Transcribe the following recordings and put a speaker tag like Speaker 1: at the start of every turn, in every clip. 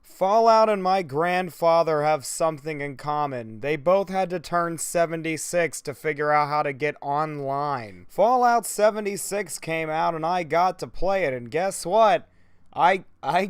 Speaker 1: Fallout and my grandfather have something in common. They both had to turn 76 to figure out how to get online. Fallout 76 came out and I got to play it, and guess what? I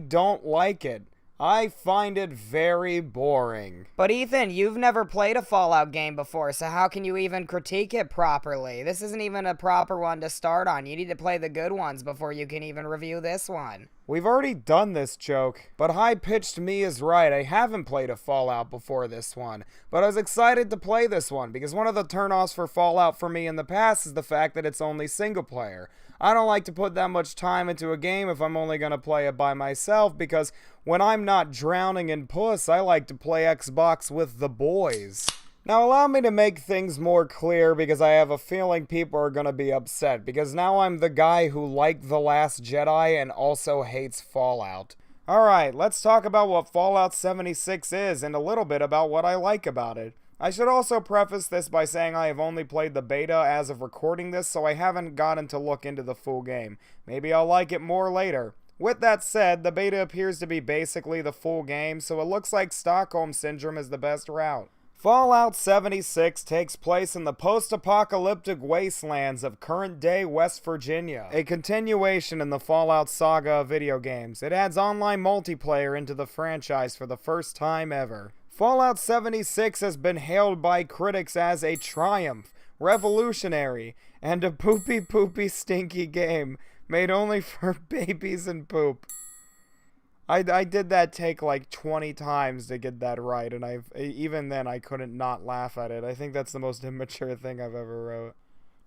Speaker 1: don't like it. I find it very boring.
Speaker 2: But Ethan, you've never played a Fallout game before, so how can you even critique it properly? This isn't even a proper one to start on. You need to play the good ones before you can even review this one.
Speaker 1: We've already done this joke, but high-pitched me is right. I haven't played a Fallout before this one, but I was excited to play this one because one of the turnoffs for Fallout for me in the past is the fact that it's only single player. I don't like to put that much time into a game if I'm only going to play it by myself, because when I'm not drowning in puss, I like to play Xbox with the boys. Now allow me to make things more clear, because I have a feeling people are going to be upset, because now I'm the guy who liked The Last Jedi and also hates Fallout. Alright, let's talk about what Fallout 76 is and a little bit about what I like about it. I should also preface this by saying I have only played the beta as of recording this, so I haven't gotten to look into the full game. Maybe I'll like it more later. With that said, the beta appears to be basically the full game, so it looks like Stockholm Syndrome is the best route. Fallout 76 takes place in the post-apocalyptic wastelands of current-day West Virginia, a continuation in the Fallout saga of video games. It adds online multiplayer into the franchise for the first time ever. Fallout 76 has been hailed by critics as a triumph, revolutionary, and a poopy stinky game made only for babies and poop. I did that take like 20 times to get that right, and even then I couldn't not laugh at it. I think that's the most immature thing I've ever wrote.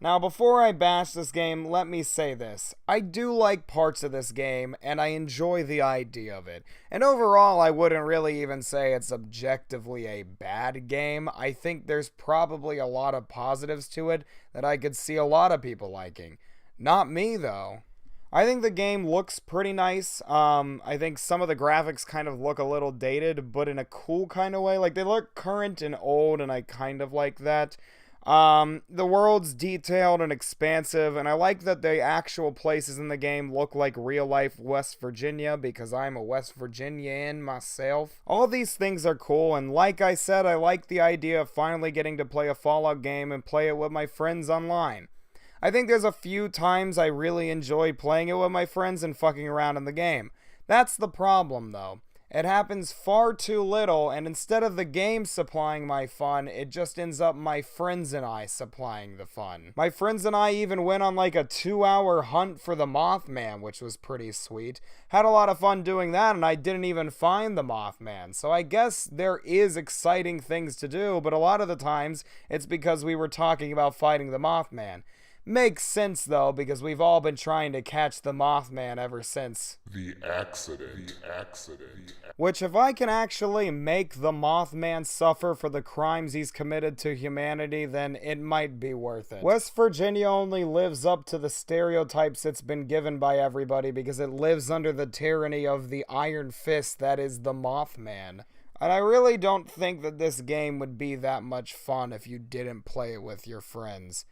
Speaker 1: Now, before I bash this game, let me say this. I do like parts of this game, and I enjoy the idea of it. And overall, I wouldn't really even say it's objectively a bad game. I think there's probably a lot of positives to it that I could see a lot of people liking. Not me, though. I think the game looks pretty nice. I think some of the graphics kind of look a little dated, but in a cool kind of way. Like, they look current and old, and I kind of like that. The world's detailed and expansive, and I like that the actual places in the game look like real-life West Virginia, because I'm a West Virginian myself. All these things are cool, and like I said, I like the idea of finally getting to play a Fallout game and play it with my friends online. I think there's a few times I really enjoy playing it with my friends and fucking around in the game. That's the problem, though. It happens far too little, and instead of the game supplying my fun, it just ends up my friends and I supplying the fun. My friends and I even went on like a 2-hour hunt for the Mothman, which was pretty sweet. Had a lot of fun doing that, and I didn't even find the Mothman. So I guess there is exciting things to do, but a lot of the times, it's because we were talking about fighting the Mothman. Makes sense, though, because we've all been trying to catch the Mothman ever since.
Speaker 3: The accident.
Speaker 1: Which, if I can actually make the Mothman suffer for the crimes he's committed to humanity, then it might be worth it. West Virginia only lives up to the stereotypes it's been given by everybody because it lives under the tyranny of the iron fist that is the Mothman. And I really don't think that this game would be that much fun if you didn't play it with your friends.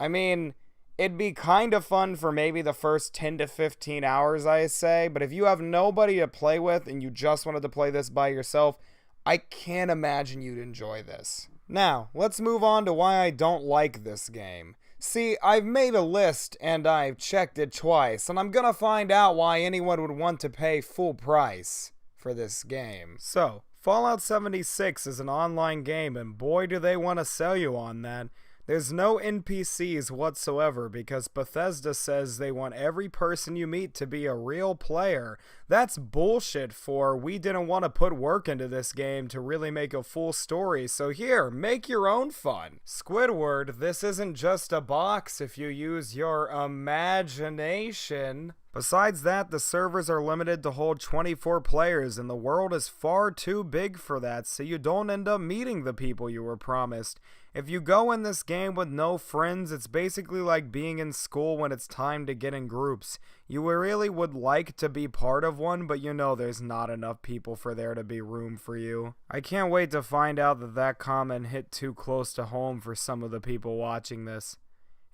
Speaker 1: I mean, it'd be kind of fun for maybe the first 10 to 15 hours, I say, but if you have nobody to play with and you just wanted to play this by yourself, I can't imagine you'd enjoy this. Now, let's move on to why I don't like this game. See, I've made a list and I've checked it twice, and I'm gonna find out why anyone would want to pay full price for this game. So, Fallout 76 is an online game, and boy do they want to sell you on that. There's no NPCs whatsoever because Bethesda says they want every person you meet to be a real player. That's bullshit, for we didn't want to put work into this game to really make a full story, so here, make your own fun. Squidward, this isn't just a box if you use your imagination. Besides that, the servers are limited to hold 24 players, and the world is far too big for that, so you don't end up meeting the people you were promised. If you go in this game with no friends, it's basically like being in school when it's time to get in groups. You really would like to be part of one, but you know there's not enough people for there to be room for you. I can't wait to find out that that comment hit too close to home for some of the people watching this.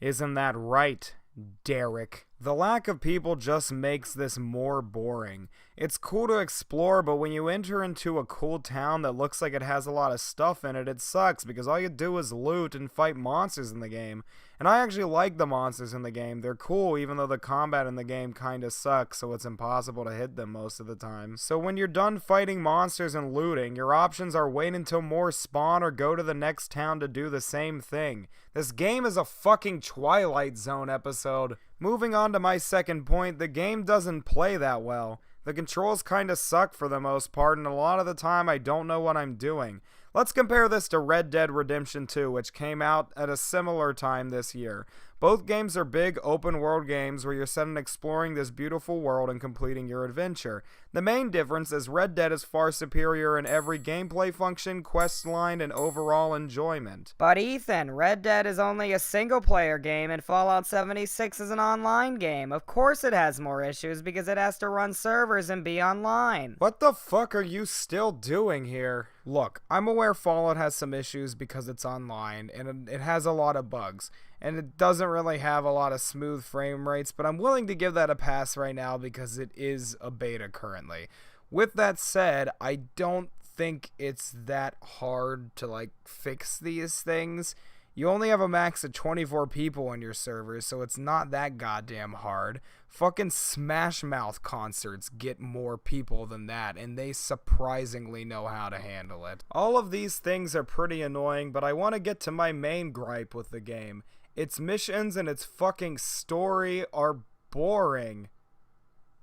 Speaker 1: Isn't that right, Derek? The lack of people just makes this more boring. It's cool to explore, but when you enter into a cool town that looks like it has a lot of stuff in it, it sucks because all you do is loot and fight monsters in the game. And I actually like the monsters in the game. They're cool even though the combat in the game kinda sucks, so it's impossible to hit them most of the time. So when you're done fighting monsters and looting, your options are wait until more spawn or go to the next town to do the same thing. This game is a fucking Twilight Zone episode. Moving on to my second point, the game doesn't play that well. The controls kinda suck for the most part, and a lot of the time I don't know what I'm doing. Let's compare this to Red Dead Redemption 2, which came out at a similar time this year. Both games are big open world games where you're set in exploring this beautiful world and completing your adventure. The main difference is Red Dead is far superior in every gameplay function, quest line, and overall enjoyment.
Speaker 2: But Ethan, Red Dead is only a single player game and Fallout 76 is an online game. Of course it has more issues because it has to run servers and be online.
Speaker 1: What the fuck are you still doing here? Look, I'm aware Fallout has some issues because it's online and it has a lot of bugs. And it doesn't really have a lot of smooth frame rates, but I'm willing to give that a pass right now because it is a beta currently. With that said, I don't think it's that hard to fix these things. You only have a max of 24 people on your server, so it's not that goddamn hard. Fucking Smash Mouth concerts get more people than that, and they surprisingly know how to handle it. All of these things are pretty annoying, but I want to get to my main gripe with the game. Its missions and its fucking story are boring.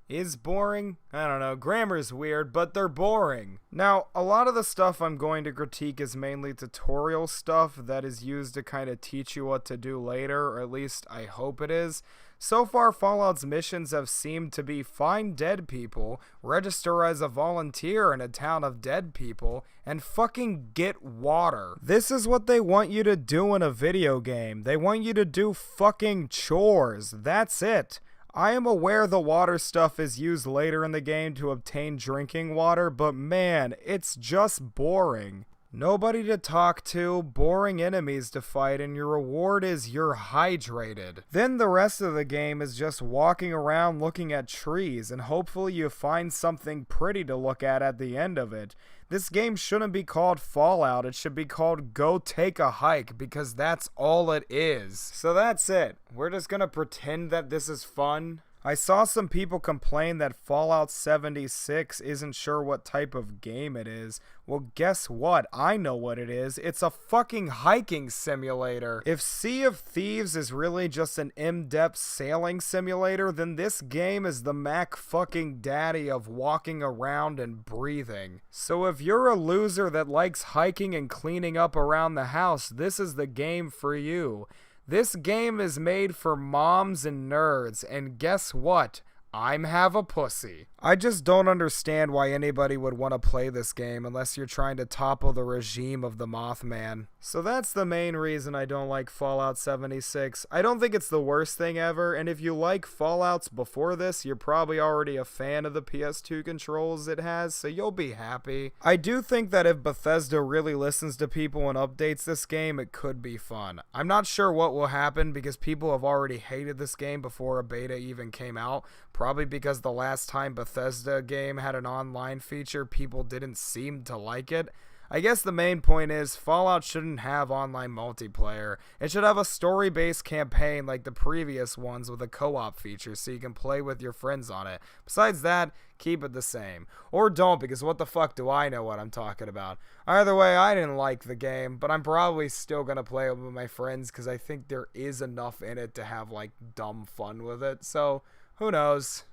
Speaker 1: Is boring? I don't know, grammar's weird, but they're boring. Now, a lot of the stuff I'm going to critique is mainly tutorial stuff that is used to kind of teach you what to do later, or at least I hope it is. So far, Fallout's missions have seemed to be find dead people, register as a volunteer in a town of dead people, and fucking get water. This is what they want you to do in a video game. They want you to do fucking chores. That's it. I am aware the water stuff is used later in the game to obtain drinking water, but man, it's just boring. Nobody to talk to, boring enemies to fight, and your reward is you're hydrated. Then the rest of the game is just walking around looking at trees, and hopefully you find something pretty to look at the end of it. This game shouldn't be called Fallout, it should be called Go Take a Hike, because that's all it is. So that's it. We're just gonna pretend that this is fun. I saw some people complain that Fallout 76 isn't sure what type of game it is. Well, guess what? I know what it is. It's a fucking hiking simulator. If Sea of Thieves is really just an in-depth sailing simulator, then this game is the Mac fucking daddy of walking around and breathing. So if you're a loser that likes hiking and cleaning up around the house, this is the game for you. This game is made for moms and nerds, and guess what? I'm have a pussy. I just don't understand why anybody would want to play this game unless you're trying to topple the regime of the Mothman. So that's the main reason I don't like Fallout 76. I don't think it's the worst thing ever, and if you like Fallouts before this, you're probably already a fan of the PS2 controls it has, so you'll be happy. I do think that if Bethesda really listens to people and updates this game, it could be fun. I'm not sure what will happen because people have already hated this game before a beta even came out, probably because the last time Bethesda game had an online feature, people didn't seem to like it. I guess the main point is Fallout shouldn't have online multiplayer. It should have a story-based campaign like the previous ones with a co-op feature so you can play with your friends on it. Besides that, keep it the same. Or don't, because what the fuck do I know what I'm talking about? Either way, I didn't like the game, but I'm probably still gonna play it with my friends because I think there is enough in it to have dumb fun with it. So, who knows?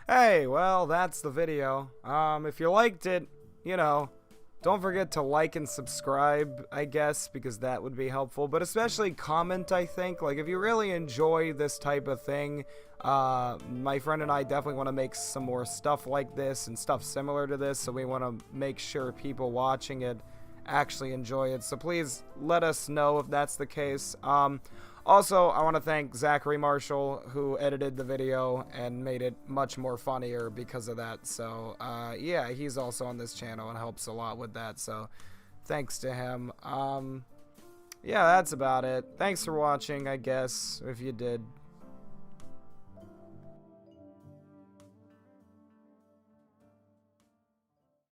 Speaker 1: Hey, well, that's the video. If you liked it, don't forget to like and subscribe, I guess, because that would be helpful. But especially comment, I think. If you really enjoy this type of thing, my friend and I definitely want to make some more stuff like this and stuff similar to this. So we want to make sure people watching it actually enjoy it. So please let us know if that's the case. Also, I want to thank Zachary Marshall, who edited the video and made it much more funnier because of that. So, yeah, he's also on this channel and helps a lot with that. So, thanks to him. Yeah, that's about it. Thanks for watching, I guess, if you did.